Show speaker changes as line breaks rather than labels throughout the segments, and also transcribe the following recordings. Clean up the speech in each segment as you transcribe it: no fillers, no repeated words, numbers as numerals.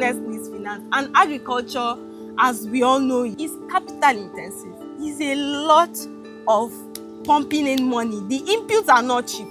business needs finance. And agriculture, as we all know, is capital intensive. It's a lot of pumping in money. The inputs are not cheap.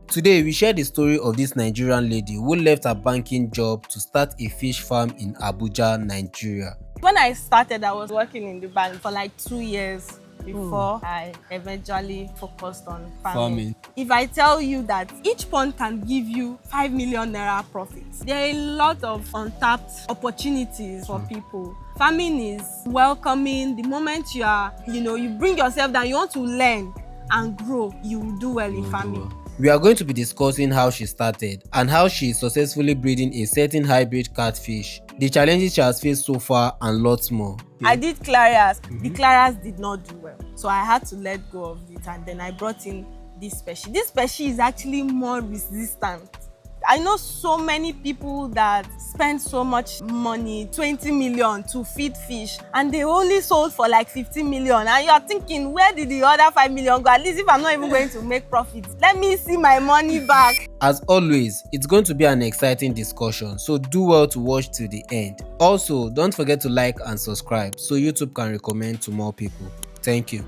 Today, we share the story of this Nigerian lady who left her banking job to start a fish farm in Abuja, Nigeria.
When I started, I was working in the bank for like 2 years before I eventually focused on farming. If I tell you that each pond can give you 5 million naira profits, there are a lot of untapped opportunities for people. Farming is welcoming. The moment you bring yourself down, you want to learn and grow, you will do well in farming.
We are going to be discussing how she started and how she is successfully breeding a certain hybrid catfish, the challenges she has faced so far, and lots more.
I did Clarias. The Clarias did not do well, so I had to let go of it, and then I brought in this species. This species is actually more resistant. I know so many people that spend so much money, 20 million to feed fish, and they only sold for like 15 million. And you're thinking, where did the other 5 million go? At least if I'm not even going to make profits, let me see my money back.
As always, it's going to be an exciting discussion, so do well to watch till the end. Also, don't forget to like and subscribe so YouTube can recommend to more people. Thank you.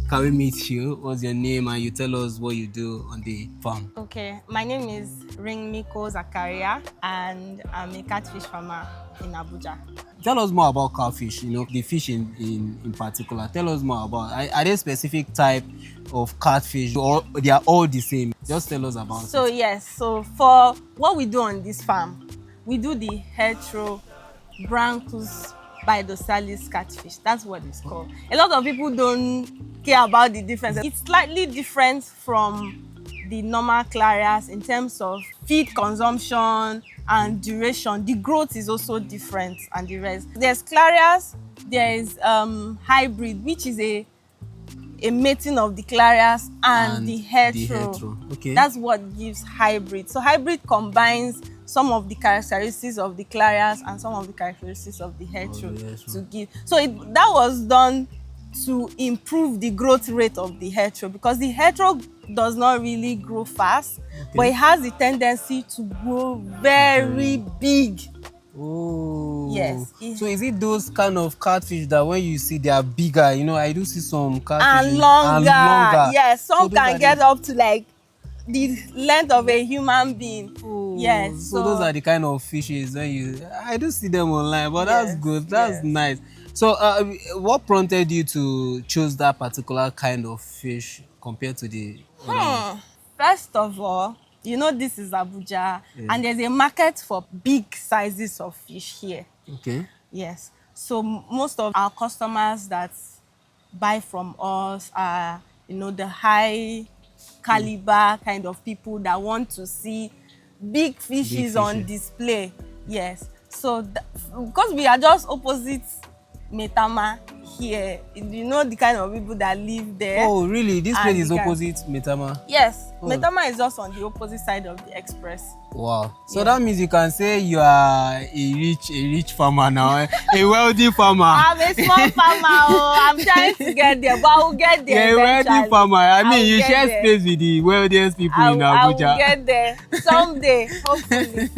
Can we meet you? What's your name? And you tell us what you do on the farm.
Okay, my name is Ringmiko Zakaria, and I'm a catfish farmer in Abuja.
Tell us more about catfish, the fish in particular. Tell us more about, are there specific type of catfish or they are all the same? Just tell us about it.
Yes, so for what we do on this farm, we do the hetero Branchus bidosalis catfish. That's what it's called. A lot of people don't care about the difference. It's slightly different from the normal Clarias in terms of feed consumption and duration. The growth is also different and the rest. There's Clarias, there is hybrid, which is a mating of the Clarias and the hetero.
Okay.
That's what gives hybrid. So hybrid combines some of the characteristics of the Clarias and some of the characteristics of the hetero to give. So that was done to improve the growth rate of the hetero, because the hetero does not really grow fast, but it has the tendency to grow very big.
Oh.
Yes.
So is it those kind of catfish that when you see they are bigger, I do see some catfish
and longer. Yes, some can get up to like the length of a human being.
Oh,
yes.
So those are the kind of fishes I do see them online, but that's good. That's nice. So what prompted you to choose that particular kind of fish compared to the
First of all, this is Abuja, and there's a market for big sizes of fish here.
Okay.
Yes. So most of our customers that buy from us are, the high caliber kind of people that want to see big fishes on display. Yes. So because we are just opposite Metama here, the kind of people that live there.
Oh, really? This place is opposite Metama?
Yes. Metama is just on the opposite side of the express.
Wow. So that means you can say you are a rich farmer now, a wealthy farmer.
I'm a small farmer. I'm trying to get there, but I will get there.
You're a wealthy farmer. I mean, you share space with the wealthiest people in Abuja.
I will get there someday, hopefully.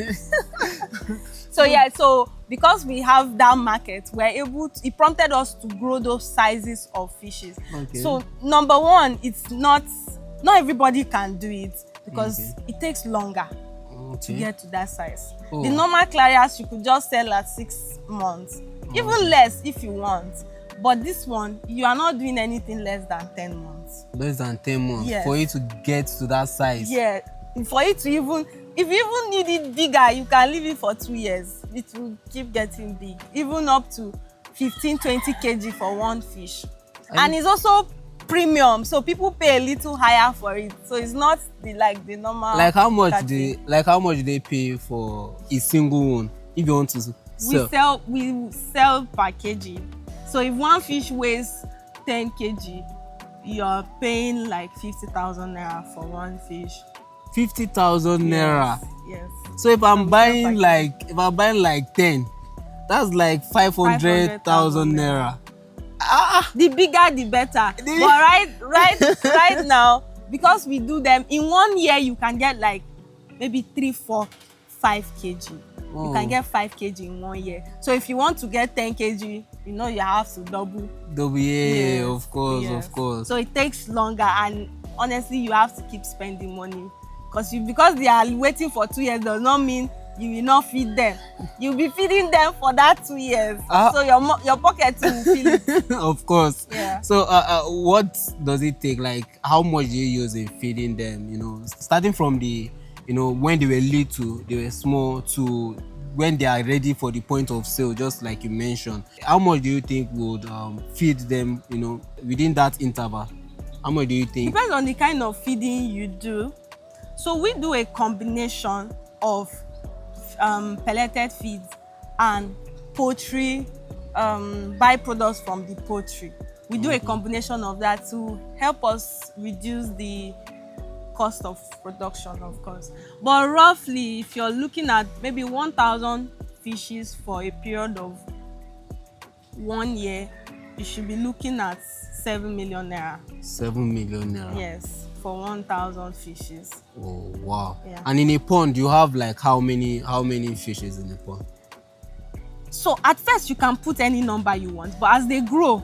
So because we have that market, we're able to, it prompted us to grow those sizes of fishes. Okay. So number one, it's not everybody can do it because it takes longer to get to that size. The normal Clarias you could just sell at 6 months, even less if you want. But this one, you are not doing anything less than 10 months.
Less than 10 months for you to get to that size.
Yeah, for it to even, if you even need it bigger, you can leave it for 2 years. It will keep getting big, even up to 15-20 kg for one fish. And it's also premium, so people pay a little higher for it. So it's not the normal.
Like how much they pay for a single one if you want to sell?
We sell per kg. So if one fish weighs 10 kg, you're paying like 50,000 naira for one fish.
50,000 naira.
Yes.
So if I'm buying like 10, that's like 500,000 naira.
The bigger the better. But right now, because we do them in 1 year, you can get like maybe 3, 4, 5 kg. You can get 5 kg in 1 year. So if you want to get 10 kg, you know you have to double.
Yeah,
Yes,
of course,
yes.
of course.
So it takes longer, and honestly, you have to keep spending money because they are waiting for 2 years does not mean you will not feed them. You'll be feeding them for that 2 years. So your pocket will fill it.
Of course.
Yeah.
So what does it take? Like, how much do you use in feeding them? You know, starting from the, you know, when they were little, they were small, to when they are ready for the point of sale, just like you mentioned. How much do you think would feed them, you know, within that interval? How much do you think?
Depends on the kind of feeding you do. So we do a combination of pelleted feeds and poultry byproducts from the poultry. We do a combination of that to help us reduce the cost of production, of course. But roughly, if you're looking at maybe 1,000 fishes for a period of 1 year, you should be looking at 7 million naira.
7 million naira.
Yes, for 1,000 fishes.
Oh wow!
Yeah.
And in a pond, you have like how many fishes in a pond?
So at first you can put any number you want, but as they grow,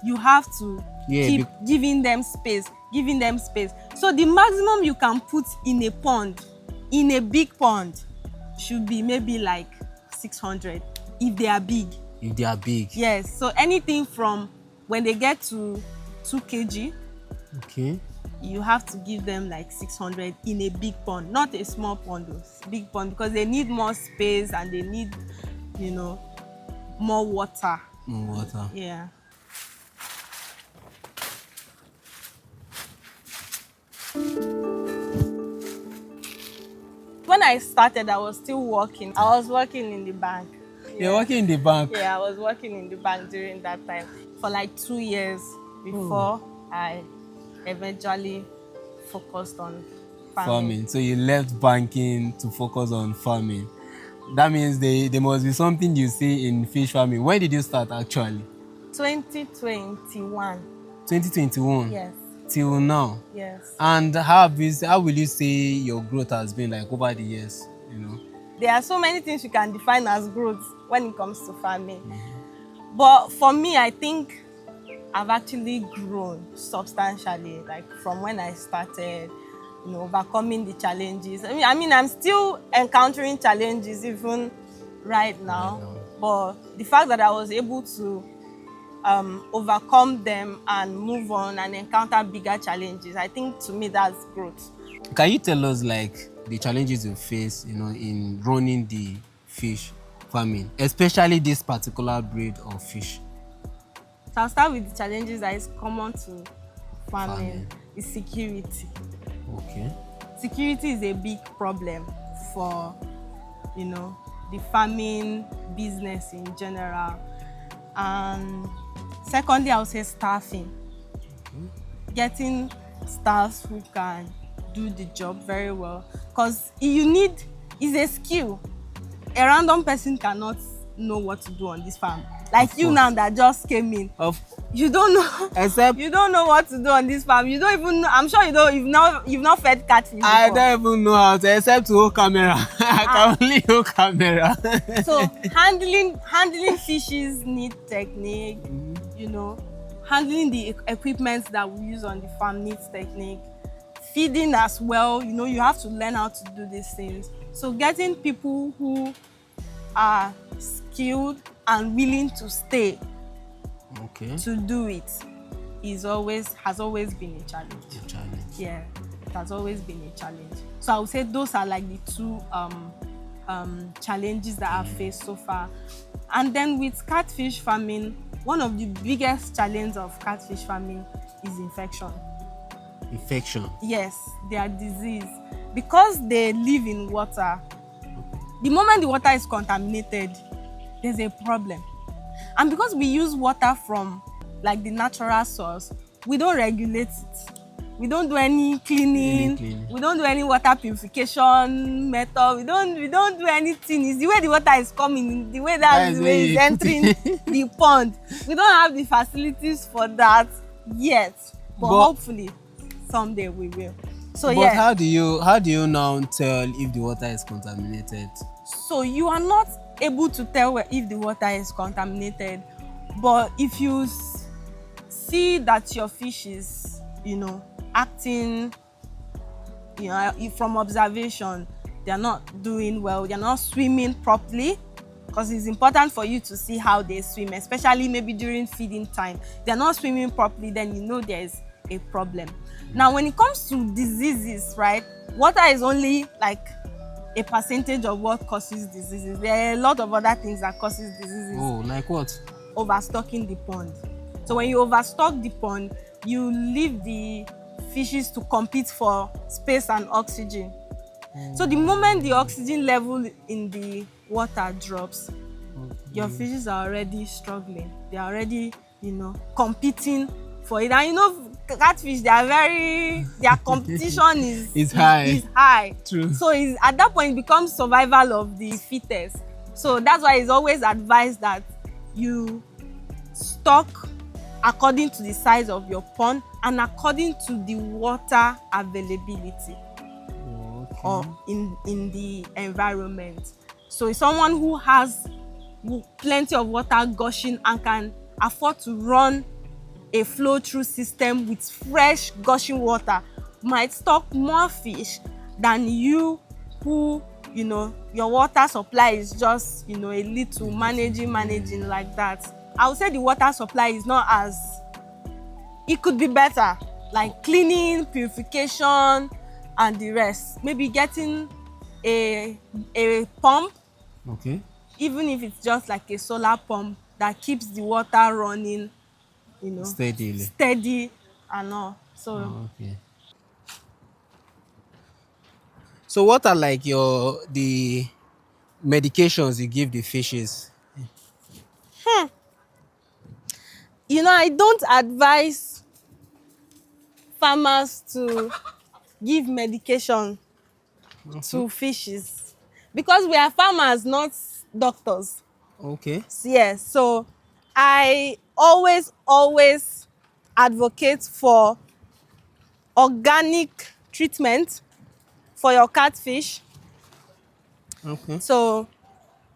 you have to keep giving them space. So the maximum you can put in a pond, in a big pond, should be maybe like 600 if they are big.
If they are big.
Yes. So anything from when they get to 2 kg,
okay,
you have to give them like 600 in a big pond, not a small pond, big pond, because they need more space and they need, you know, more water.
More water.
Yeah. When I started, I was still working. I was working in the bank.
You're working in the bank?
Yeah, I was working in the bank during that time for like 2 years before I eventually focused on farming.
So you left banking to focus on farming. That means there must be something you see in fish farming. When did you start actually?
2021.
2021?
Yes.
Till now?
Yes.
And how will you say your growth has been like over the years, you know?
There are so many things you can define as growth when it comes to farming. But for me, I think I've actually grown substantially, like from when I started, you know, overcoming the challenges. I mean, I'm still encountering challenges even right now. But the fact that I was able to overcome them and move on and encounter bigger challenges, I think to me that's growth.
Can you tell us like the challenges you face, you know, in running the fish farming, especially this particular breed of fish?
So I'll start with the challenges that is common to farming. Is security.
Okay.
Security is a big problem for, you know, the farming business in general. And secondly, I would say staffing. Getting staff who can do the job very well, because is a skill. A random person cannot know what to do on this farm. Like you now that just came in. You don't know.
Except
you don't know what to do on this farm. You don't even know. I'm sure you don't. You've not fed catfish before.
I don't even know how to, except to hold camera. I can only hold camera.
So handling fishes need technique. You know, handling the equipment that we use on the farm needs technique. Feeding as well. You know, you have to learn how to do these things. So getting people who are skilled and willing to stay to do it has always been a challenge. Yeah, it has always been a challenge. So I would say those are like the two challenges that I've faced so far. And then with catfish farming, one of the biggest challenges of catfish farming is infection.
Infection?
Yes, their disease. Because they live in water, the moment the water is contaminated, there's a problem. And because we use water from like the natural source, we don't regulate it. We don't do any cleaning.
Clean.
We don't do any water purification method. We don't do anything. It's the way the water is coming, the way
That
that's
is
the
where
way it's
you put
entering
it.
the pond. We don't have the facilities for that yet, but hopefully someday we will. So
But
yeah.
how do you now tell if the water is contaminated?
So you are not able to tell if the water is contaminated, but if you see that your fish is, acting, from observation, they're not doing well, they're not swimming properly, because it's important for you to see how they swim, especially maybe during feeding time. They're not swimming properly, then you know there's a problem. Now, when it comes to diseases, right, water is only like a percentage of what causes diseases. There are a lot of other things that causes diseases.
Oh, like what?
Overstocking the pond. So when you overstock the pond, you leave the fishes to compete for space and oxygen. So the moment the oxygen level in the water drops, your fishes are already struggling. They are already, competing for it. And catfish, their competition
It's high.
is high.
True.
So at that point, it becomes survival of the fittest. So that's why it's always advised that you stock according to the size of your pond and according to the water availability or in the environment. So someone who has plenty of water gushing and can afford to run a flow-through system with fresh gushing water might stock more fish than you who, your water supply is just, a little managing like that. I would say the water supply is not as, it could be better, like cleaning, purification, and the rest. Maybe getting a pump,
Okay.
even if it's just like a solar pump that keeps the water running, steady and all. So
Okay. So what are like the medications you give the fishes?
I don't advise farmers to give medication to fishes because we are farmers, not doctors.
Okay.
Yes, so I always advocate for organic treatment for your catfish.
Okay.
So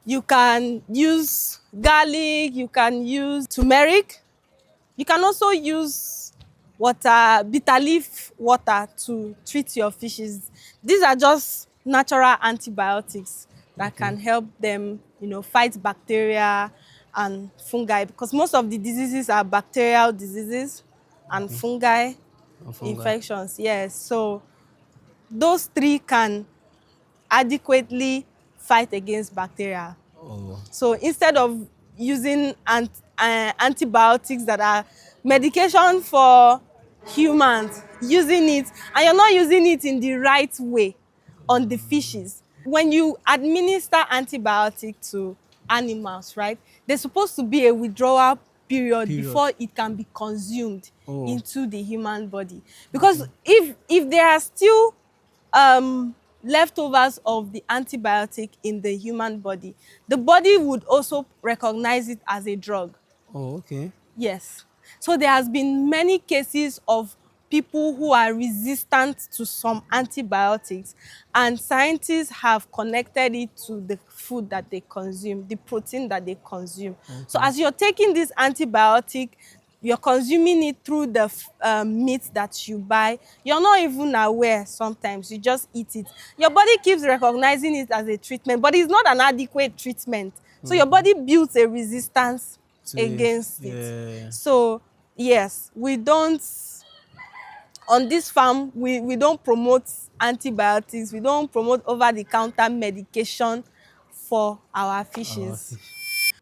you can use garlic, you can use turmeric, you can also use bitter leaf water to treat your fishes. These are just natural antibiotics that can help them, fight bacteria and fungi, because most of the diseases are bacterial diseases and fungi infections. Yes, so those three can adequately fight against bacteria.
Oh.
So instead of using antibiotics that are medication for humans, using it, and you're not using it in the right way on the fishes. When you administer antibiotic to animals, right, there's supposed to be a withdrawal period before it can be consumed into the human body. Because if there are still leftovers of the antibiotic in the human body, the body would also recognize it as a drug.
Oh, okay.
Yes. So there has been many cases of people who are resistant to some antibiotics, and scientists have connected it to the food that they consume, the protein that they consume. So as you're taking this antibiotic, you're consuming it through the meat that you buy. You're not even aware sometimes. You just eat it. Your body keeps recognizing it as a treatment, but it's not an adequate treatment. So your body builds a resistance against it. So yes, we don't, on this farm, we don't promote antibiotics. We don't promote over-the-counter medication for our fishes.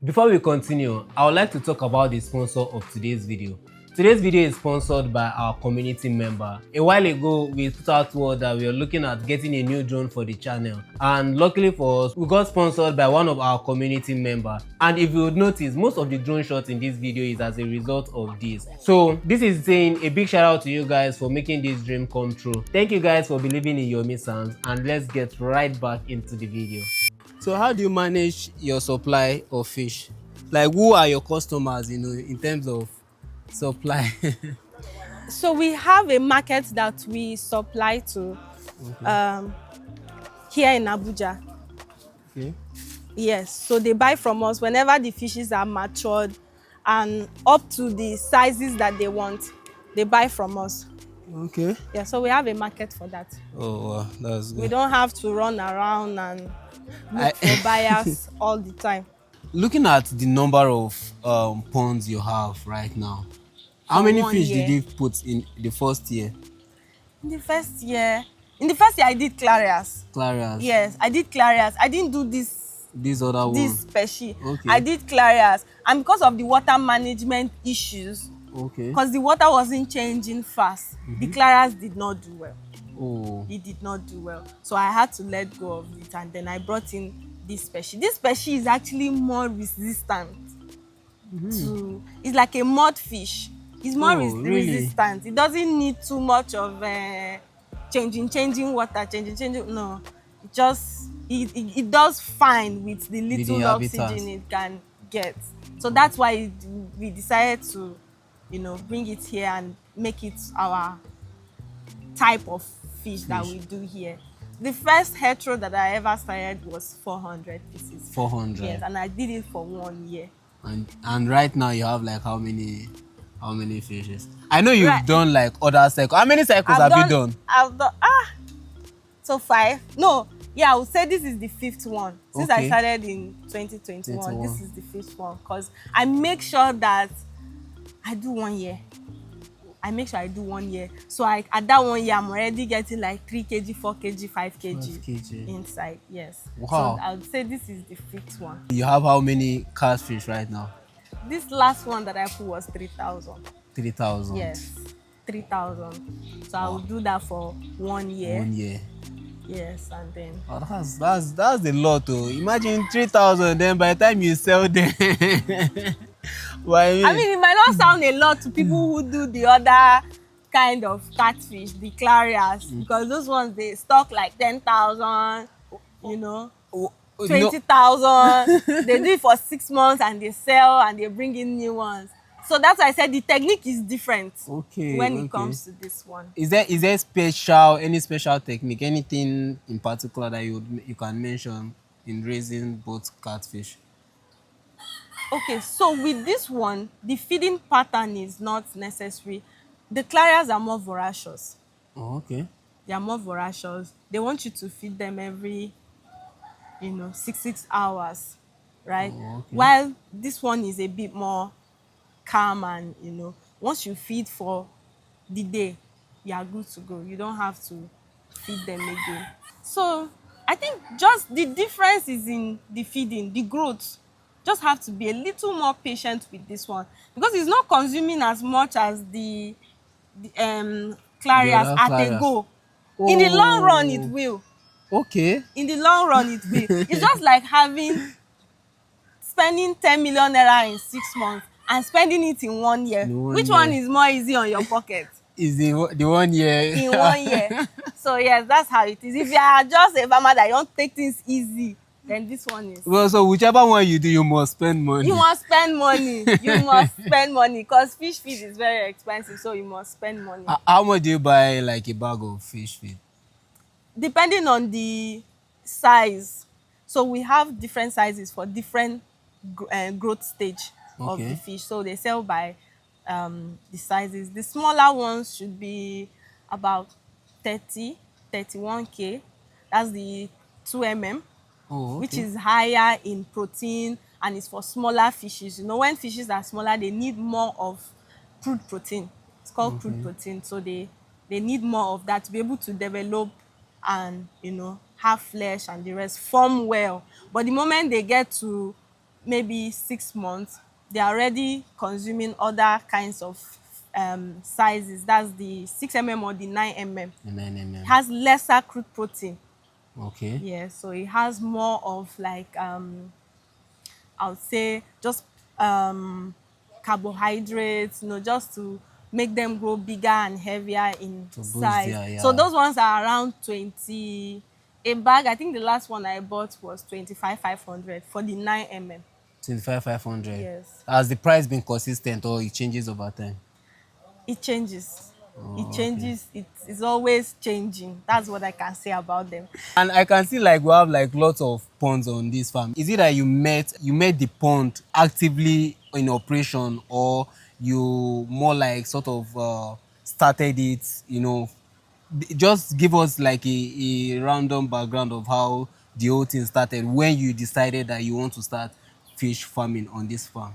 Before we continue, I would like to talk about the sponsor of today's video. Today's video is sponsored by our community member. A while ago, we put out word that we are looking at getting a new drone for the channel, and luckily for us, we got sponsored by one of our community member. And if you would notice, most of the drone shots in this video is as a result of this. So this is saying a big shout out to you guys for making this dream come true. Thank you guys for believing in Yomi, and let's get right back into the video. So how do you manage your supply of fish? Like, who are your customers, in terms of supply?
So we have a market that we supply to um, here in Abuja.
Okay.
Yes, so they buy from us whenever the fishes are matured and up to the sizes that they want. They buy from us.
Okay.
Yeah, so we have a market for that.
Oh, wow, that's good.
We don't have to run around and
I,
look for buyers all the time.
looking at the number of ponds you have right now, how
For
many
1
fish
year.
did you put in the first year?
In the first year, I did clarias.
Clarias.
Yes, I did clarias. I didn't do
This other one.
this species.
Okay.
I did clarias, and because of the water management issues,
Okay.
because the water wasn't changing fast, the clarias did not do well.
Oh.
It did not do well, so I had to let go of it, and then I brought in this species. This species is actually more resistant to. It's like a mud fish. It's more
Really?
resistant. It doesn't need too much of changing water, changing. No, it just it does fine with the little
habitat.
oxygen it can get. So that's why we decided to, bring it here and make it our type of fish that we do here. The first hetero that I ever started was 400 pieces.
400.
Yes, and I did it for 1 year.
And right now you have like how many fishes? I know you've
Right.
done like other cycles. How many cycles have you done?
I've done so 5. No, yeah, I would say this is the 5th one. Since I
Okay.
started in 2021,
21.
this is the 5th one, because I make sure that I do 1 year. So at that 1 year, I'm already getting like 3 kg, 4 kg, 5 kg
5 kg.
inside. Yes.
Wow.
So I would say this is the 5th one.
You have how many catfish right now?
This last one that I put was 3,000.
3,000.
Yes, 3,000. So I will do that for 1 year.
1 year.
Yes, and then.
Oh, that's a lot. Oh. Imagine 3,000. Then by the time you sell them, well,
I mean, it might not sound a lot to people who do the other kind of catfish, the clarias, because those ones they stock like 10,000,
no,
20,000. They do it for 6 months and they sell and they bring in new ones. So that's why I said the technique is different when it comes to this one.
Is there any special technique, anything in particular that you can mention in raising both catfish?
Okay, so with this one, the feeding pattern is not necessary. The clarias are more voracious.
Oh, okay.
They are more voracious. They want you to feed them every, 6 hours, right?
Oh, okay.
While this one is a bit more calm and, once you feed for the day, you are good to go. You don't have to feed them again. So I think just the difference is in the feeding, the growth. Just have to be a little more patient with this one because it's not consuming as much as the clarias
other
at
clarias.
a go. In the long run, it
Oh.
will.
Okay.
In the long run, it will. It's just like spending 10 million naira in 6 months and spending it in 1 year.
In 1
Which
year.
one is more easy on your pocket?
Is the 1 year?
In 1 year. So yes, that's how it is. If you are just a farmer that you don't take things easy, then this one is.
Well, so whichever one you do, you must spend money.
You must spend money. You must spend money because fish feed is very expensive, so you must spend money.
How much do you buy like a bag of fish feed?
Depending on the size. So we have different sizes for different growth stage of the fish. So they sell by the sizes. The smaller ones should be about 31K. That's the 2 mm.
Oh, okay.
Which is higher in protein and it's for smaller fishes. When fishes are smaller, they need more of crude protein. It's called crude protein. So they need more of that to be able to develop and, have flesh and the rest, form well. But the moment they get to maybe 6 months, they're already consuming other kinds of sizes. That's the 6 mm or the 9 mm.
The 9 mm.
Has lesser crude protein.
Okay.
Yeah, so it has more of like I would say just carbohydrates, just to make them grow bigger and heavier in
To boost
size.
their,
So
yeah.
those ones are around 20 a bag. I think the last one I bought was 25,500 for the 9 mm.
25,500.
Yes.
Has the price been consistent or it changes over time?
It changes. It
Okay.
changes. It's always changing. That's what I can say about them.
And I can see like we have like lots of ponds on this farm. Is it that you met the pond actively in operation, or you more like sort of started it, just give us like a random background of how the whole thing started when you decided that you want to start fish farming on this farm.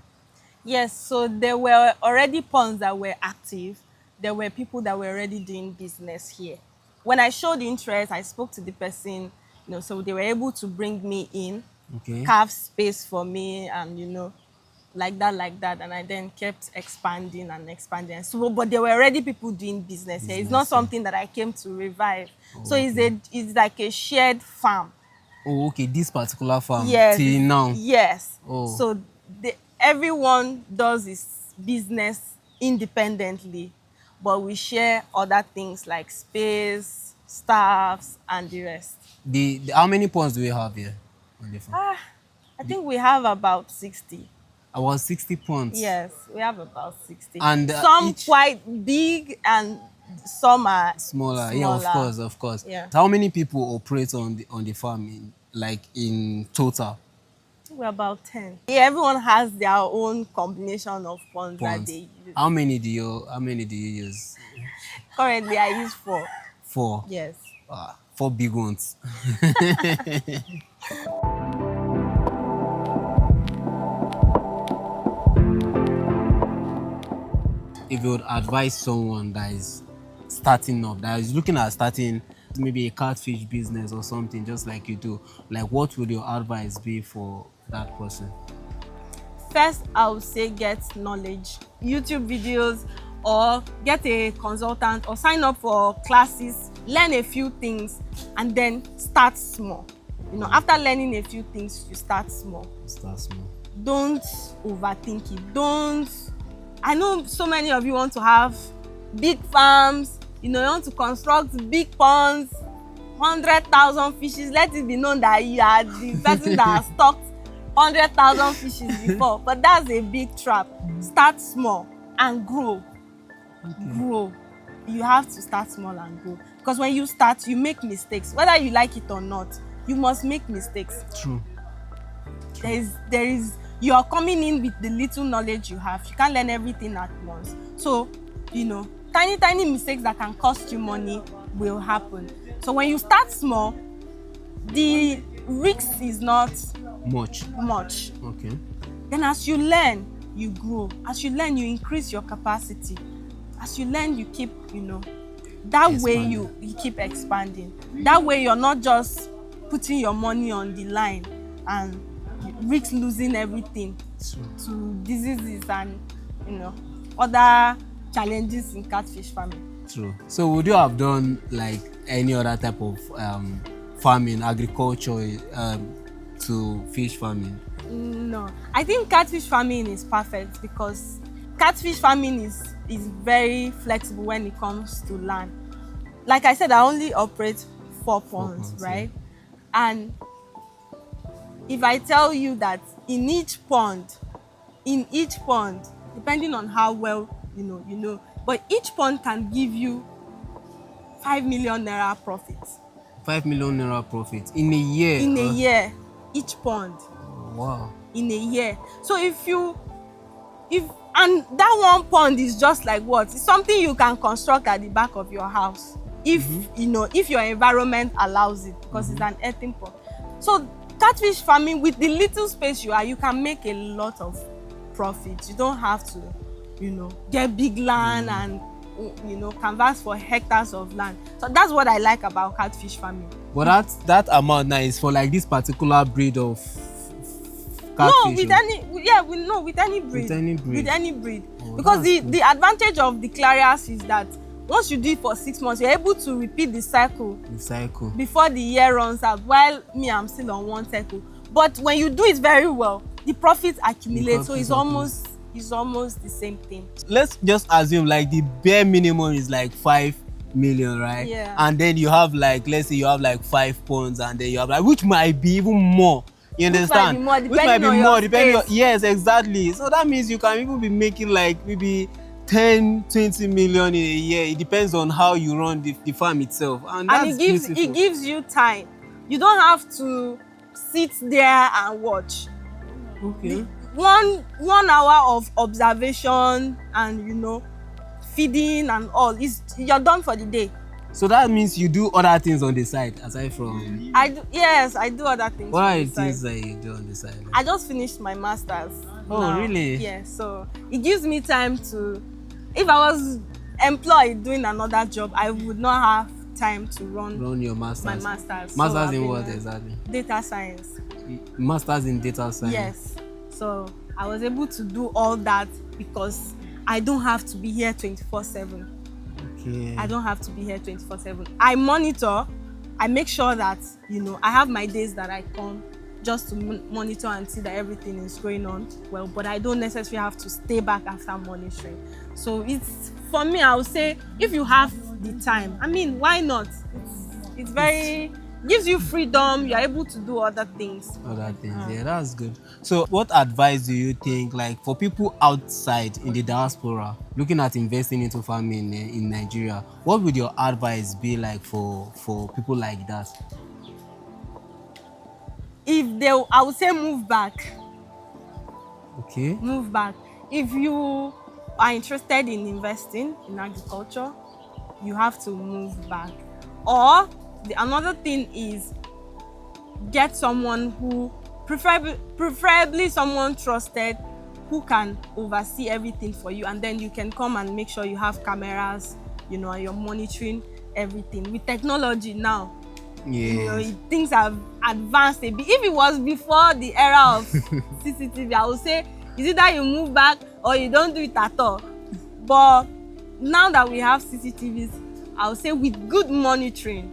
Yes, so there were already ponds that were active. There were people that were already doing business here. When I showed interest, I spoke to the person, so they were able to bring me in,
Okay.
carve space for me, and like that. And I then kept expanding and expanding. So, but there were already people doing business here. It's not
Business, yeah.
something that I came to revive. So
Okay.
it's like a shared farm.
Oh, okay. This particular farm
Yes.
till now.
Yes.
Oh.
So everyone does his business independently, but we share other things like space, staffs, and the rest.
The how many ponds do we have here on the farm?
I think we have about 60.
About 60 ponds.
Yes, we have about 60.
And
some
each
quite big and some are
smaller. Yeah, of course.
Yeah.
How many people operate on the farm in total?
We're about 10. Yeah, everyone has their own combination of ponds that
Ponds.
they use.
How many do you use?
Currently, I use 4.
4.
Yes.
4 big ones. If you would advise someone that is starting up, that is looking at starting maybe a catfish business or something just like you do, like what would your advice be for that person?
First, I would say get knowledge, YouTube videos, or get a consultant, or sign up for classes, learn a few things, and then start small. After learning a few things, you start small.
Start small.
Don't overthink it. I know so many of you want to have big farms, you want to construct big ponds, 100,000 fishes. Let it be known that you are the person that has stocked 100,000 fishes before, but that's a big trap. Start small and grow.
Okay.
Grow. You have to start small and grow, because when you start, you make mistakes. Whether you like it or not, you must make mistakes.
True.
There is you are coming in with the little knowledge you have. You can't learn everything at once. So, tiny mistakes that can cost you money will happen. So when you start small, the risk is not
Much. Okay.
Then as you learn, you grow. As you learn, you increase your capacity. As you learn, you keep, that way you keep expanding. That way you're not just putting your money on the line and risk losing everything to diseases and, other challenges in catfish farming.
True. So would you have done like any other type of farming, agriculture, to fish farming?
No, I think catfish farming is perfect, because catfish farming is very flexible when it comes to land. Like I said, I only operate 4 ponds, right? Yeah. And if I tell you that in each pond, depending on how well but each pond can give you 5 million naira profit.
5 million naira profit in a year?
In a year, each pond.
Wow. In
a year. So and that one pond is just like what? It's something you can construct at the back of your house. If if your environment allows it, because it's an earthen pond. So catfish farming, with the little space you can make a lot of profit. You don't have to, get big land and canvas for hectares of land. So that's what I like about catfish farming.
But that amount now is for like this particular breed of catfish?
No, with any breed.
With any breed.
With any breed. because the advantage of the clearance is that once you do it for 6 months, you're able to repeat the cycle before the year runs out, while me, I'm still on one cycle. But when you do it very well, the profits accumulate, so it's almost the same thing.
Let's just assume like the bare minimum is like 5 million, right?
Yeah.
And then you have like, let's say you have like 5 pounds, and then you have like, which might be even more. You understand?
Which might be more depending on
yes, exactly. So that means you can even be making like maybe 10-20 million in a year. It depends on how you run the farm itself, and that's beautiful.
It gives you time. You don't have to sit there and watch.
Okay.
1 hour of observation and feeding and all, you're done for the day.
So that means you do other things on the side aside from.
I do other things.
What are the things that you do on the side?
I just finished my master's.
Oh,
now.
really?
Yeah, so it gives me time to. If I was employed doing another job, I would not have time to run
your master's.
My master's.
Masters in what exactly?
Data science.
Masters in data science.
Yes. So I was able to do all that because I don't have to be here 24/7.
Okay.
I don't have to be here 24/7. I monitor. I make sure that I have my days that I come just to monitor and see that everything is going on well. But I don't necessarily have to stay back after monitoring. So it's, for me, I would say, if you have the time, I mean, why not? It's very. Gives you freedom. You're able to do other things.
Yeah, that's good. So what advice do you think, like, for people outside in the diaspora looking at investing into farming in Nigeria, what would your advice be like for people like that?
I would say move back.
Okay.
Move back. If you are interested in investing in agriculture, you have to move back. Or another thing is get someone who, preferably someone trusted, who can oversee everything for you, and then you can come and make sure you have cameras, and you're monitoring everything. With technology now, things have advanced a bit. If it was before the era of CCTV, I would say it's either you move back or you don't do it at all. But now that we have CCTVs, I would say with good monitoring,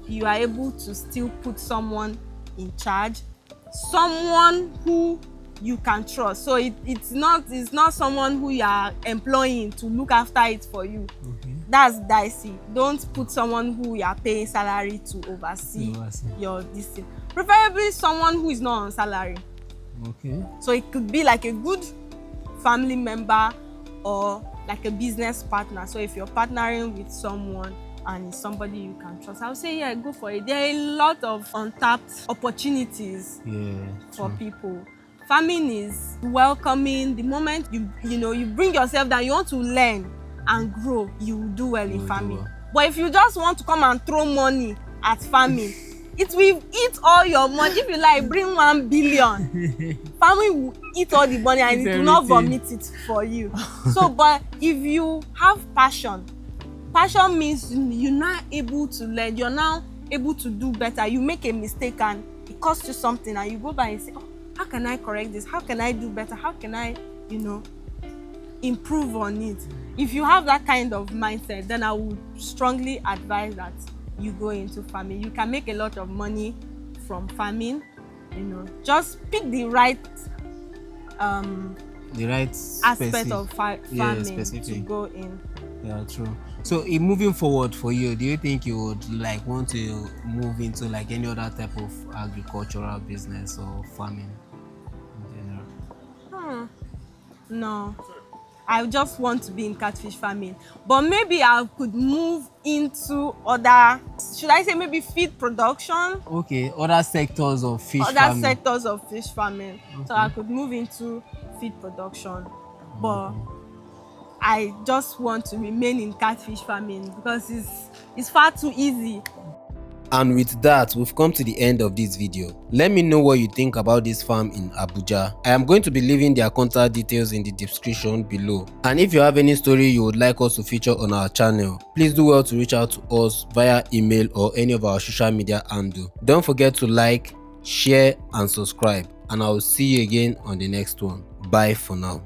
you are able to still put someone in charge, someone who you can trust. So it's not someone who you are employing to look after it for you.
Okay.
That's dicey. Don't put someone who you are paying salary to oversee your this thing. Preferably someone who is not on salary.
Okay.
So it could be like a good family member or like a business partner. So if you're partnering with someone and it's somebody you can trust, I would say, yeah, go for it. There are a lot of untapped opportunities for people. Farming is welcoming. The moment you bring yourself down, you want to learn and grow, you will do well in farming. But if you just want to come and throw money at farming, it will eat all your money. If you like, bring 1 billion. Farming will eat all the money and it will not vomit it for you. So, but if you have passion means you're not able to learn. You're now able to do better. You make a mistake and it costs you something, and you go back and say, oh, how can I correct this? How can I do better? How can I, improve on it? If you have that kind of mindset, then I would strongly advise that you go into farming. You can make a lot of money from farming. Just pick the right aspect of farming to go in.
Yeah, true. So moving forward for you, do you think you would want to move into any other type of agricultural business or farming in general?
No, I just want to be in catfish farming, but maybe I could move into other, should I say maybe feed production?
Okay, other sectors of fish farming.
Other sectors of fish farming. Okay. So I could move into feed production, but I just want to remain in catfish farming because it's far too easy.
And with that, we've come to the end of this video. Let me know what you think about this farm in Abuja. I am going to be leaving their contact details in the description below. And if you have any story you would like us to feature on our channel, please do well to reach out to us via email or any of our social media handle. Don't forget to like, share and subscribe. And I will see you again on the next one. Bye for now.